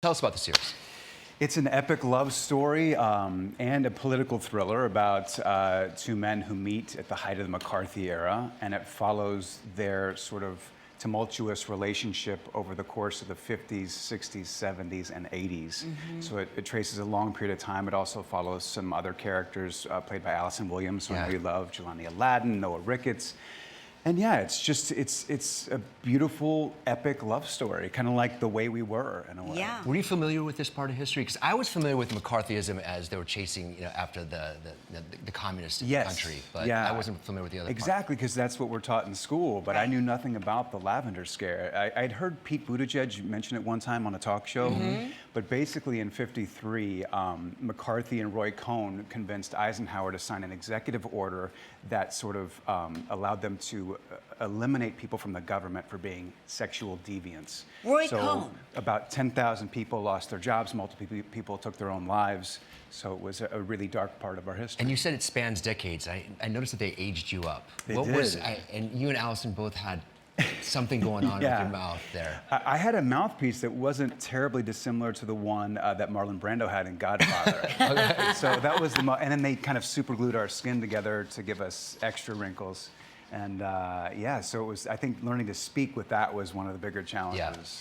Tell us about the series. It's an epic love story and a political thriller about two men who meet at the height of the McCarthy era, and it follows their sort of tumultuous relationship over the course of the 50s, 60s, 70s, and 80s. So it traces a long period of time. It also follows some other characters played by Allison Williams, who I know you love, Jelani Aladdin, Noah Ricketts. And yeah, it's a beautiful, epic love story, kind of like The Way We Were, in a way. Yeah. Were you familiar with this part of history? Because I was familiar with McCarthyism as they were chasing, after the communist country, but I wasn't familiar with the other Exactly, because that's what we're taught in school, but I knew nothing about the Lavender Scare. I'd heard Pete Buttigieg mention it one time on a talk show, but basically in '53, McCarthy and Roy Cohn convinced Eisenhower to sign an executive order that sort of allowed them to eliminate people from the government for being sexual deviants. Roy Cohn. About 10,000 people lost their jobs, multiple people took their own lives. So it was a really dark part of our history. And you said it spans decades. I noticed that they aged you up. They what did. was, and you and Allison both had something going on with your mouth there. I had a mouthpiece that wasn't terribly dissimilar to the one that Marlon Brando had in Godfather. So that was and then they kind of super glued our skin together to give us extra wrinkles. And so it was, I think learning to speak with that was one of the bigger challenges.